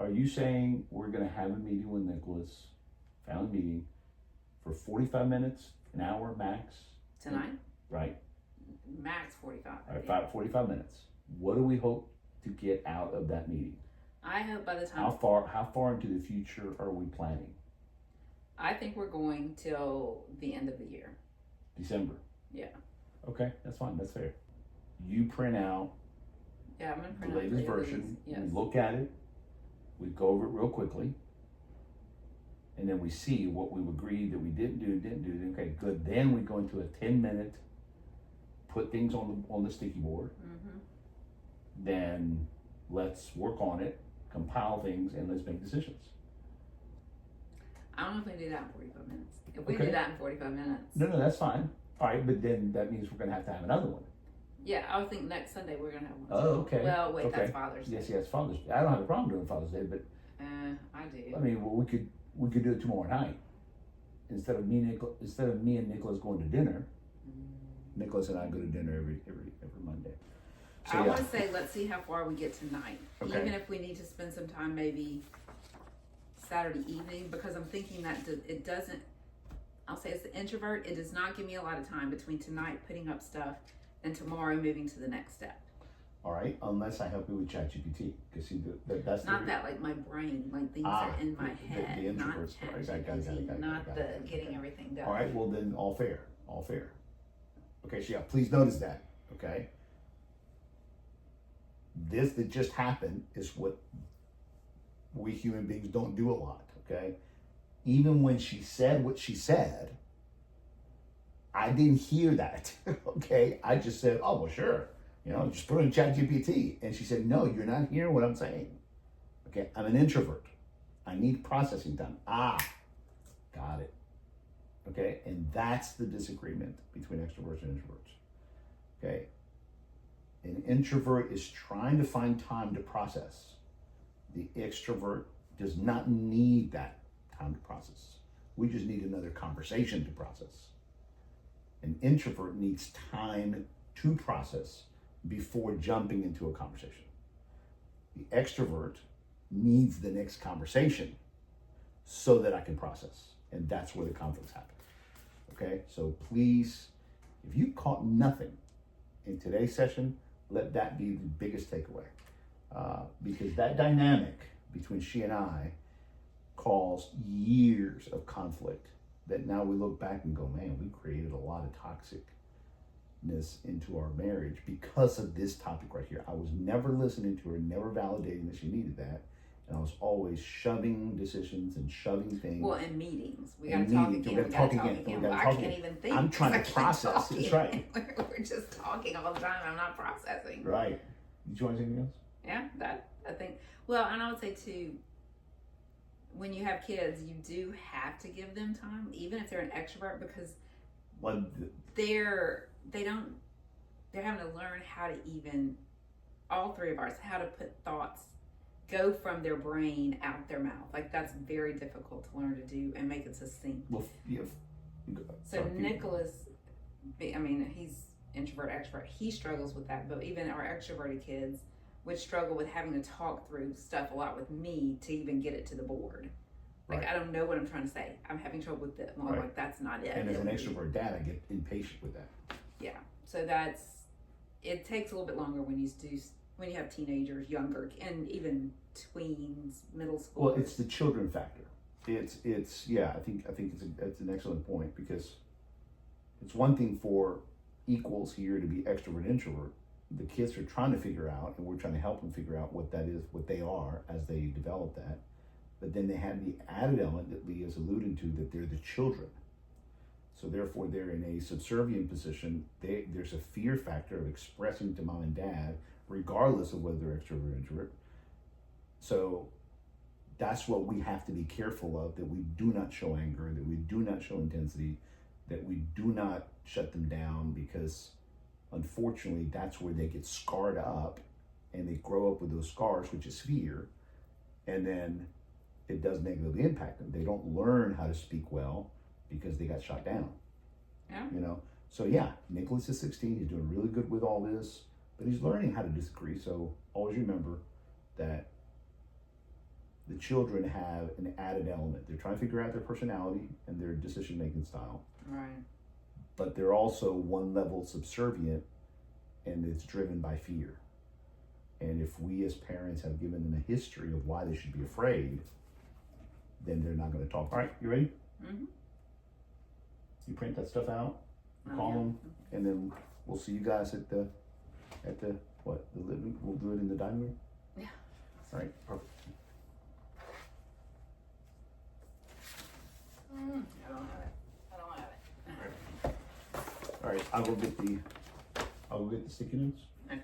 are you saying we're going to have a meeting with Nicholas, family meeting, for 45 minutes, an hour max? Tonight? Right. Max 45. All right, 45 minutes. What do we hope to get out of that meeting? I hope by the time. How far into the future are we planning? I think we're going till the end of the year. December? Yeah. Okay, that's fine, that's fair. You print out Yeah, I'm going to the print out latest 3 of version, these. Yes. we look at it, we go over it real quickly, and then we see what we've agreed that we didn't do. Okay, good. Then we go into a 10-minute, put things on the sticky board. Mm-hmm. Then let's work on it, compile things, and let's make decisions. I don't know if we can do that in 45 minutes. If we Okay. do that in 45 minutes. No, that's fine. All right, but then that means we're gonna have to have another one. Yeah, I would think next Sunday we're going to have one. Oh, okay. Well, wait, Okay. that's Father's Day. Yes, Father's Day. I don't have a problem doing Father's Day, but I do. I mean, well, we could do it tomorrow night instead of me and Nicholas going to dinner. Nicholas and I go to dinner every Monday. So, I yeah. want to say let's see how far we get tonight. Okay. Even if we need to spend some time maybe Saturday evening, because I'm thinking that it doesn't, I'll say as the introvert, it does not give me a lot of time between tonight putting up stuff and tomorrow moving to the next step. All right, unless I help you with ChatGPT, because see that's Not that like my brain, like things are in my head, the not introverts. Got it, ChatGPT, not got the it. getting everything done. All right, well then, all fair. Okay, so yeah, please notice that. Okay, this that just happened is what we human beings don't do a lot. Okay, even when she said what she said, I didn't hear that. Okay, I just said, oh well, sure. Just put it in ChatGPT. And she said, no, you're not hearing what I'm saying. Okay, I'm an introvert. I need processing time. Got it. Okay, and that's the disagreement between extroverts and introverts. Okay, an introvert is trying to find time to process. The extrovert does not need that time to process. We just need another conversation to process. An introvert needs time to process before jumping into a conversation. The extrovert needs the next conversation so that I can process. And that's where the conflicts happen. Okay, so please, if you caught nothing in today's session, let that be the biggest takeaway. Because that dynamic between she and I caused years of conflict that now we look back and go, man, we created a lot of toxicness into our marriage because of this topic right here. I was never listening to her, never validating that she needed that. And I was always shoving decisions and shoving things. Well, in meetings, we got to talk again. We got to talk again. Well, I can't even think. I'm trying to process. That's right. We're just talking all the time. I'm not processing. Right. Did you want anything else? Yeah, that I think. Well, and I would say too, when you have kids, you do have to give them time, even if they're an extrovert, because they're having to learn how to even, all 3 of ours, how to put thoughts go from their brain out their mouth. Like that's very difficult to learn to do and make it succinct. Well, yeah. So Nicholas, I mean, he's introvert, extrovert. He struggles with that, but even our extroverted kids would struggle with having to talk through stuff a lot with me to even get it to the board. Like, Right. I don't know what I'm trying to say. I'm having trouble with it. Well, I'm like, that's not it. And as an extrovert dad, I get impatient with that. Yeah. So it takes a little bit longer when you have teenagers, younger, and even tweens, middle school. Well, it's the children factor. It's I think it's an excellent point, because it's one thing for equals here to be extrovert introvert. The kids are trying to figure out, and we're trying to help them figure out what that is, what they are as they develop that. But then they have the added element that Lee is alluding to, that they're the children. So therefore they're in a subservient position. There's a fear factor of expressing to mom and dad, regardless of whether they're extrovert or introvert. So that's what we have to be careful of, that we do not show anger, that we do not show intensity, that we do not shut them down, because unfortunately that's where they get scarred up and they grow up with those scars, which is fear, and then it does negatively impact them. They don't learn how to speak well because they got shot down. Yeah. So yeah, Nicholas is 16, he's doing really good with all this, but he's learning how to disagree. So always remember that the children have an added element. They're trying to figure out their personality and their decision-making style. Right. But they're also one level subservient, and it's driven by fear. And if we as parents have given them a history of why they should be afraid, then they're not going to talk. All right, you ready? Mm-hmm. You print that stuff out, Oh, call yeah. them, and then we'll see you guys at the what, the living. We'll do it in the dining room. Yeah. All right, perfect. I don't have it. All right, I'll go get the sticky notes. Okay.